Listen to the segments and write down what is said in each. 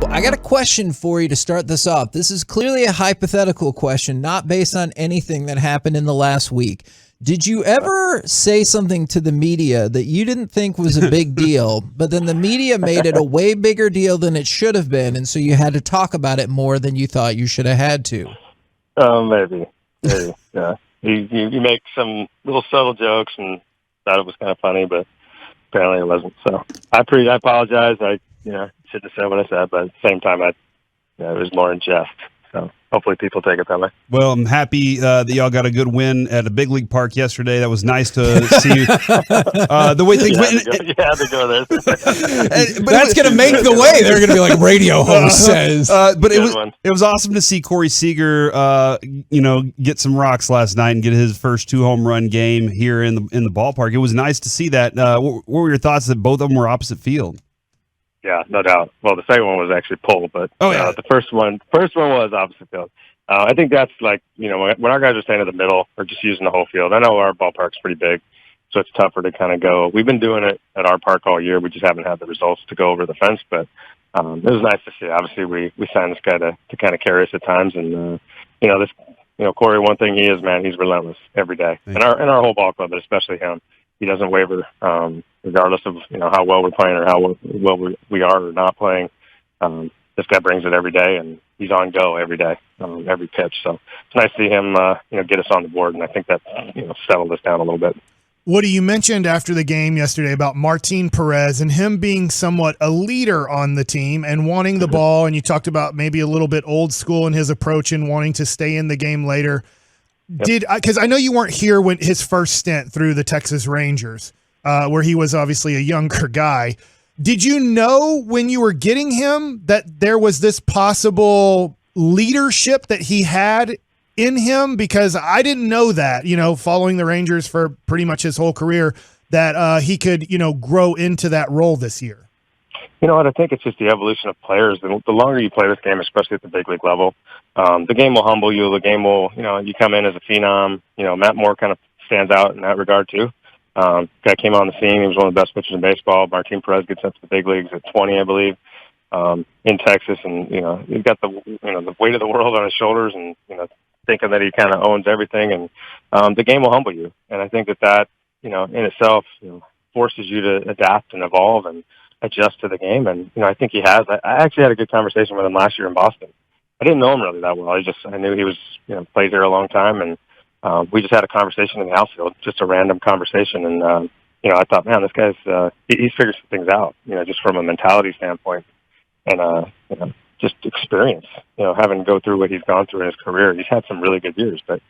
I got a question for you to start this off. This is clearly a hypothetical question, not based on anything that happened in the last week. Did you ever say something to the media that you didn't think was a big deal, but then the media made it a way bigger deal than it should have been, and so you had to talk about it more than you thought you should have had to? Maybe. Yeah. You make some little subtle jokes and thought it was kind of funny, but apparently it wasn't. So I apologize. I shouldn't have said what I said, but at the same time, it was more in jest. So hopefully people take it that way. Well, I'm happy that y'all got a good win at a big league park yesterday. That was nice to see the way things went. You had to go there. But that's going to make the way. They're going to be like radio host says. But it was awesome to see Corey Seager, get some rocks last night and get his first 2-home-run game here in the ballpark. It was nice to see that. What were your thoughts that both of them were opposite field? Yeah, no doubt. Well, the second one was actually pulled, but the first one was opposite field. I think that's like, when our guys are staying in the middle or just using the whole field. I know our ballpark's pretty big, so it's tougher to kind of go. We've been doing it at our park all year. We just haven't had the results to go over the fence, but it was nice to see. Obviously, we signed this guy to kind of carry us at times, and Corey, one thing he is, man, he's relentless every day, and our whole ball club, but especially him. He doesn't waver, regardless of how well we're playing or how well we are or not playing. This guy brings it every day, and he's on go every day, every pitch. So it's nice to see him, get us on the board, and I think that settled us down a little bit. Woody, you mentioned after the game yesterday about Martin Perez and him being somewhat a leader on the team and wanting the ball, and you talked about maybe a little bit old school in his approach and wanting to stay in the game later. Because I know you weren't here when his first stint through the Texas Rangers, where he was obviously a younger guy. Did you know when you were getting him that there was this possible leadership that he had in him? Because I didn't know that, following the Rangers for pretty much his whole career, that he could, grow into that role this year. You know what? I think it's just the evolution of players. The longer you play this game, especially at the big league level, the game will humble you. The game will, you come in as a phenom. Matt Moore kind of stands out in that regard too. Guy came on the scene. He was one of the best pitchers in baseball. Martin Perez gets up to the big leagues at 20, I believe, in Texas, and he's got the weight of the world on his shoulders, and thinking that he kind of owns everything. And the game will humble you, and I think that in itself forces you to adapt and evolve and adjust to the game. And, I think he has. I actually had a good conversation with him last year in Boston. I didn't know him really that well. I knew he was, played there a long time. And we just had a conversation in the outfield, just a random conversation. And, I thought, man, this guy's, he's figured some things out, just from a mentality standpoint and, just experience, having to go through what he's gone through in his career. He's had some really good years, but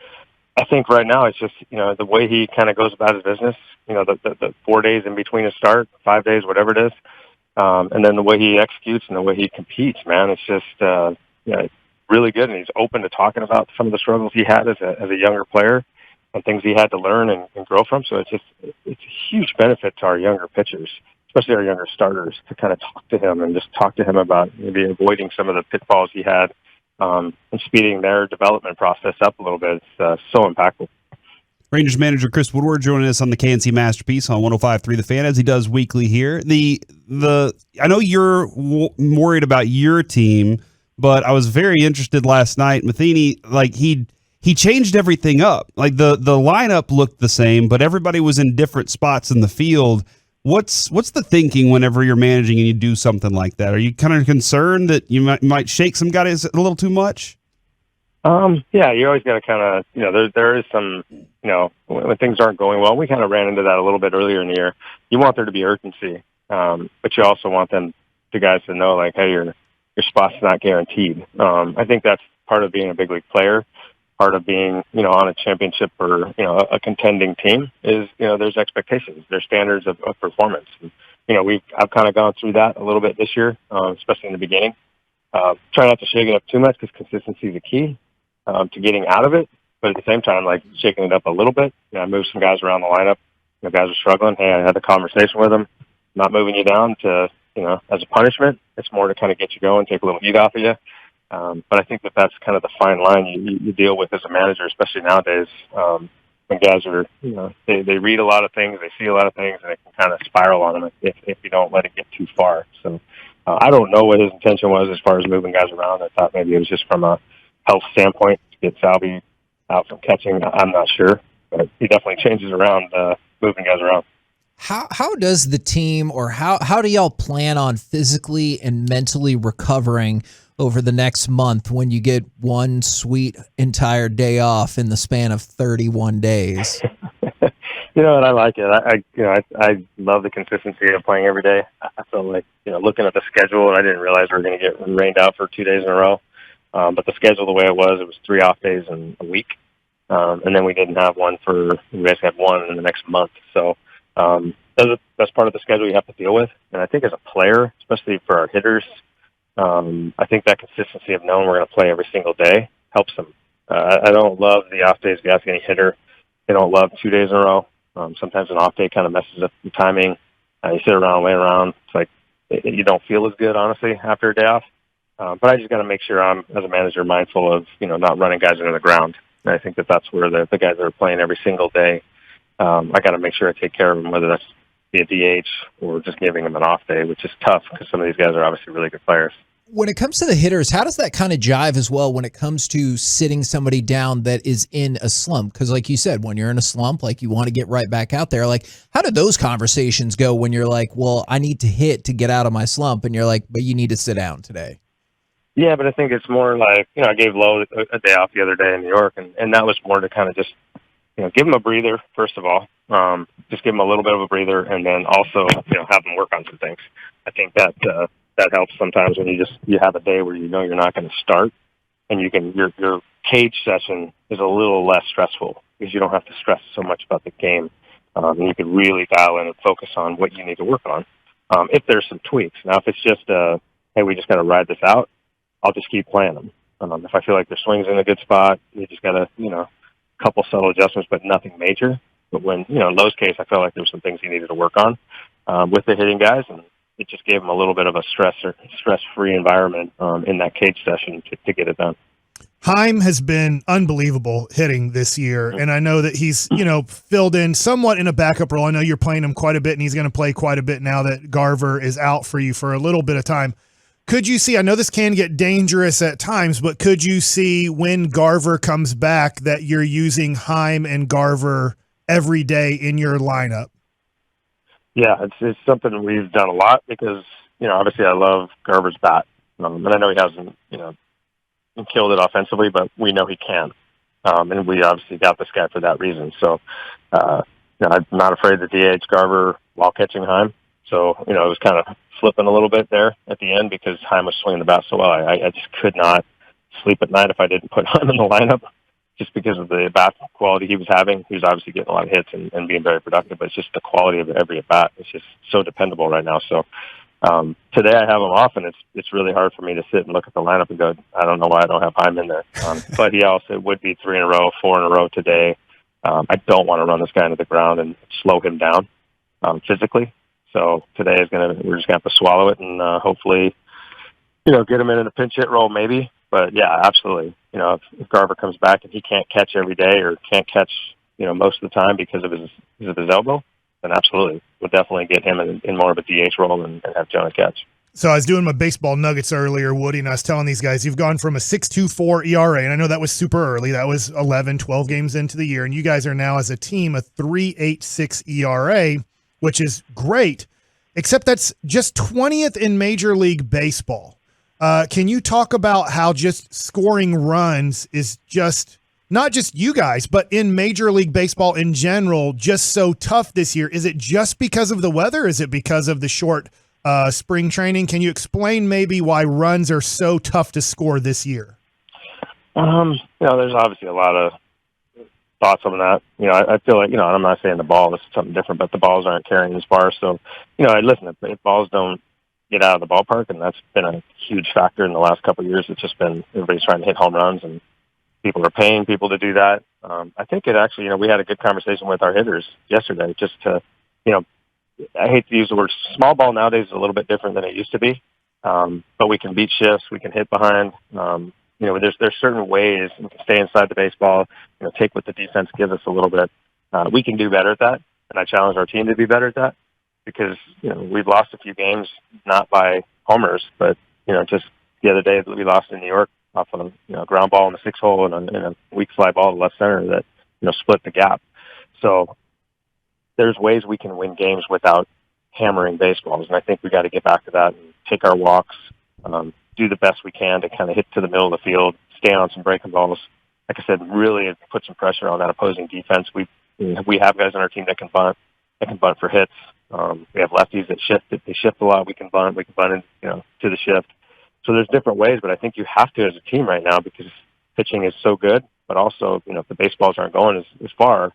I think right now it's just, the way he kind of goes about his business, the 4 days in between his start, 5 days, whatever it is. And then the way he executes and the way he competes, man, it's just, really good. And he's open to talking about some of the struggles he had as a younger player and things he had to learn and grow from. So it's a huge benefit to our younger pitchers, especially our younger starters, to kind of talk to him and just talk to him about maybe avoiding some of the pitfalls he had, and speeding their development process up a little bit. It's so impactful. Rangers manager Chris Woodward joining us on the K&C Masterpiece on 105.3 The Fan, as he does weekly here. I know you're worried about your team, but I was very interested last night. Matheny, like he changed everything up. Like the lineup looked the same, but everybody was in different spots in the field. What's the thinking whenever you're managing and you do something like that? Are you kind of concerned that you might shake some guys a little too much? Yeah, you always got to kind of, there is some, when things aren't going well, we kind of ran into that a little bit earlier in the year. You want there to be urgency, but you also want the guys to know, like, hey, your spot's not guaranteed. I think that's part of being a big league player, part of being, on a championship or, a contending team is, there's expectations, there's standards of performance. And, I've kind of gone through that a little bit this year, especially in the beginning. Try not to shake it up too much because consistency is the key to getting out of it. But at the same time, like, shaking it up a little bit. I moved some guys around the lineup. Guys are struggling. Hey, I had a conversation with them. Not moving you down to, as a punishment. It's more to kind of get you going, take a little heat off of you. But I think that's kind of the fine line you deal with as a manager, especially nowadays. when guys are, they read a lot of things, they see a lot of things, and it can kind of spiral on them if you don't let it get too far. So I don't know what his intention was as far as moving guys around. I thought maybe it was just from a health standpoint to get Salvi out from catching. I'm not sure, but he definitely changes around, moving guys around. How does the team, or how do y'all plan on physically and mentally recovering over the next month when you get one sweet entire day off in the span of 31 days? You know, and I like it. I love the consistency of playing every day. I feel like, looking at the schedule, and I didn't realize we were going to get rained out for 2 days in a row. But the schedule, the way it was 3 off days in a week. And then we didn't have one we guys had one in the next month. So, that's part of the schedule you have to deal with. And I think as a player, especially for our hitters, I think that consistency of knowing we're going to play every single day helps them. I don't love the off days. If you ask any hitter, they don't love 2 days in a row. Sometimes an off day kind of messes up the timing. You sit around, lay around. It's like you don't feel as good, honestly, after a day off. But I just got to make sure I'm, as a manager, mindful of, not running guys into the ground. And I think that's where the guys that are playing every single day, I got to make sure I take care of them, whether that's be a DH or just giving them an off day, which is tough because some of these guys are obviously really good players. When it comes to the hitters, how does that kind of jive as well when it comes to sitting somebody down that is in a slump? Because like you said, when you're in a slump, like you want to get right back out there. Like, how do those conversations go when you're like, well, I need to hit to get out of my slump, and you're like, but you need to sit down today? Yeah, but I think it's more like, I gave Lowe a day off the other day in New York, and that was more to kind of just, give him a breather, first of all. Just give him a little bit of a breather, and then also, have him work on some things. I think that helps sometimes when you have a day where you're not going to start, and your cage session is a little less stressful because you don't have to stress so much about the game, and you can really dial in and focus on what you need to work on. If there's some tweaks. Now, if it's just, hey, we just got to ride this out, I'll just keep playing them. If I feel like their swing's in a good spot, you just got to, couple subtle adjustments, but nothing major. But when, in Lowe's case, I felt like there were some things he needed to work on with the hitting guys, and it just gave him a little bit of a stress-free environment in that cage session to get it done. Heim has been unbelievable hitting this year, and I know that he's, filled in somewhat in a backup role. I know you're playing him quite a bit, and he's going to play quite a bit now that Garver is out for you for a little bit of time. Could you see, I know this can get dangerous at times, but could you see when Garver comes back that you're using Heim and Garver every day in your lineup? Yeah, it's something we've done a lot because, obviously I love Garver's bat. And I know he hasn't, killed it offensively, but we know he can. And we obviously got this guy for that reason. So, I'm not afraid to DH Garver while catching Heim. So, it was kind of flipping a little bit there at the end because Heim was swinging the bat so well. I just could not sleep at night if I didn't put Heim in the lineup just because of the bat quality he was having. He was obviously getting a lot of hits and being very productive, but it's just the quality of every at-bat. It's just so dependable right now. So today I have him off, and it's really hard for me to sit and look at the lineup and go, I don't know why I don't have Heim in there. But he also would be 3 in a row, 4 in a row today. I don't want to run this guy into the ground and slow him down physically. So today we're just going to have to swallow it and hopefully, get him in a pinch hit role maybe. But yeah, absolutely. If Garver comes back and he can't catch every day or can't catch, most of the time because of his elbow, then absolutely. We'll definitely get him in more of a DH role and have Jonah catch. So I was doing my baseball nuggets earlier, Woody, and I was telling these guys, you've gone from a 6.24 ERA, and I know that was super early. That was 11, 12 games into the year, and you guys are now as a team a 3.86 ERA, which is great, except that's just 20th in Major League Baseball. Can you talk about how just scoring runs is just, not just you guys, but in Major League Baseball in general, just so tough this year? Is it just because of the weather? Is it because of the short spring training? Can you explain maybe why runs are so tough to score this year? There's obviously a lot of thoughts on that. I feel like, I'm not saying the ball is something different, but the balls aren't carrying as far. So, listen, if balls don't get out of the ballpark, and that's been a huge factor in the last couple of years, it's just been everybody's trying to hit home runs, and people are paying people to do that. I think it actually, we had a good conversation with our hitters yesterday just to, I hate to use the word small ball nowadays is a little bit different than it used to be. But we can beat shifts, we can hit behind. there's certain ways we can stay inside the baseball, take what the defense gives us a little bit. We can do better at that, and I challenge our team to be better at that because, we've lost a few games, not by homers, but, just the other day we lost in New York off of a ground ball in the 6-hole and a weak fly ball to left center that, split the gap. So there's ways we can win games without hammering baseballs, and I think we got to get back to that and take our walks, do the best we can to kind of hit to the middle of the field, stay on some breaking balls. Like I said, really put some pressure on that opposing defense. We have guys on our team that can bunt for hits. We have lefties that shift. They shift a lot. We can bunt in, to the shift. So there's different ways, but I think you have to as a team right now because pitching is so good, but also, if the baseballs aren't going as far,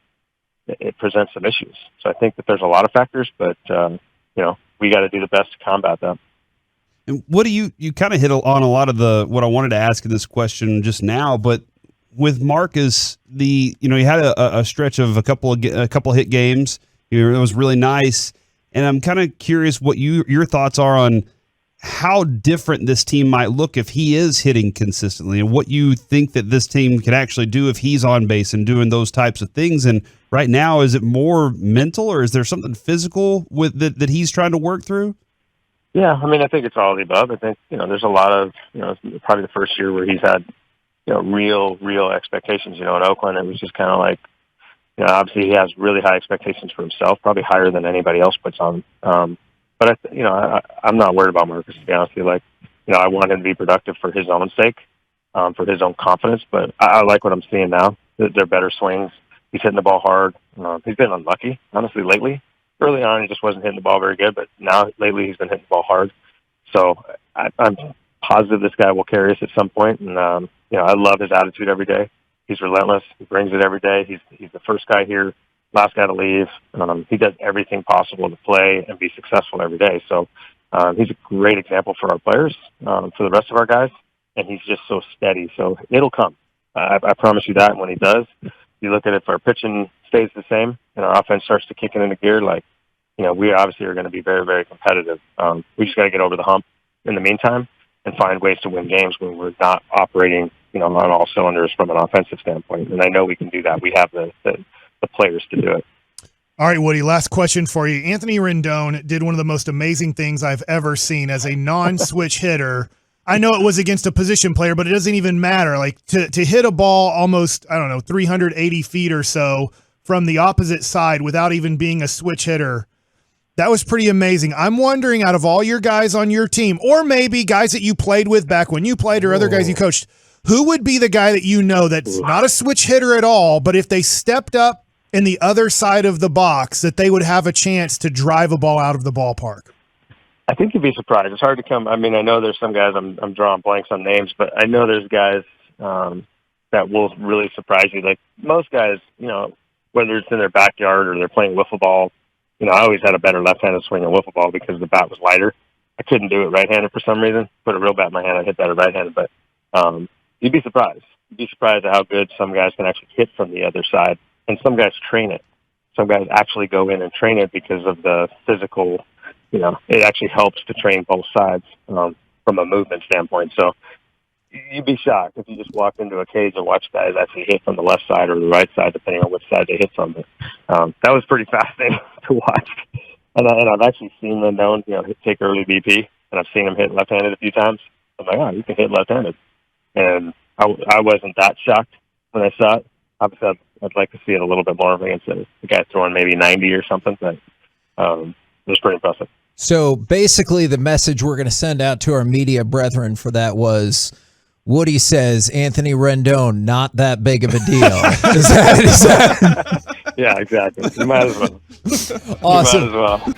it presents some issues. So I think that there's a lot of factors, but, we got to do the best to combat them. And what do you kind of hit on a lot of what I wanted to ask in this question just now, but with Marcus, he had a stretch of a couple hit games. It was really nice. And I'm kind of curious what your thoughts are on how different this team might look if he is hitting consistently and what you think that this team can actually do if he's on base and doing those types of things. And right now, is it more mental or is there something physical with that he's trying to work through? Yeah, I think it's all of the above. I think, there's a lot of, probably the first year where he's had, real expectations. In Oakland, it was just kind of like, obviously he has really high expectations for himself, probably higher than anybody else puts on. But, I'm not worried about Marcus, to be honest with you. I want him to be productive for his own sake, for his own confidence. But I like what I'm seeing now. They're better swings. He's hitting the ball hard. He's been unlucky, honestly, lately. Early on, he just wasn't hitting the ball very good, but now lately he's been hitting the ball hard. So I'm positive this guy will carry us at some point. And, I love his attitude every day. He's relentless. He brings it every day. He's the first guy here, last guy to leave. He does everything possible to play and be successful every day. So he's a great example for our players, for the rest of our guys, and he's just so steady. So it'll come. I promise you that. And when he does, you look at it, if our pitching stays the same and our offense starts to kick into gear, we obviously are going to be very, very competitive. We just got to get over the hump in the meantime and find ways to win games when we're not operating, on all cylinders from an offensive standpoint. And I know we can do that. We have the players to do it. All right, Woody, last question for you. Anthony Rendon did one of the most amazing things I've ever seen as a non-switch hitter. I know it was against a position player, but it doesn't even matter. To hit a ball almost, 380 feet or so from the opposite side without even being a switch hitter, that was pretty amazing. I'm wondering, out of all your guys on your team, or maybe guys that you played with back when you played or other guys you coached, who would be the guy that that's not a switch hitter at all, but if they stepped up in the other side of the box, that they would have a chance to drive a ball out of the ballpark? I think you'd be surprised. It's hard to come. I know there's some guys, I'm drawing blanks on names, but I know there's guys that will really surprise you. Like most guys, whether it's in their backyard or they're playing wiffle ball, I always had a better left-handed swing at wiffle ball because the bat was lighter. I couldn't do it right-handed for some reason. Put a real bat in my hand, I'd hit better right-handed. But you'd be surprised. You'd be surprised at how good some guys can actually hit from the other side. And some guys train it. Some guys actually go in and train it because of the physical, it actually helps to train both sides from a movement standpoint. So you'd be shocked if you just walked into a cage and watched guys actually hit from the left side or the right side, depending on which side they hit from. But that was pretty fascinating to watch. And I've actually seen Rendon, take early BP, and I've seen him hit left-handed a few times. I'm like, you can hit left-handed. And I wasn't that shocked when I saw it. Obviously, I'd like to see it a little bit more against the guy throwing maybe 90 or something, but it was pretty impressive. So basically the message we're going to send out to our media brethren for that was, Woody says Anthony Rendon, not that big of a deal. Is that? Yeah, exactly. You might as well. Awesome. You might as well.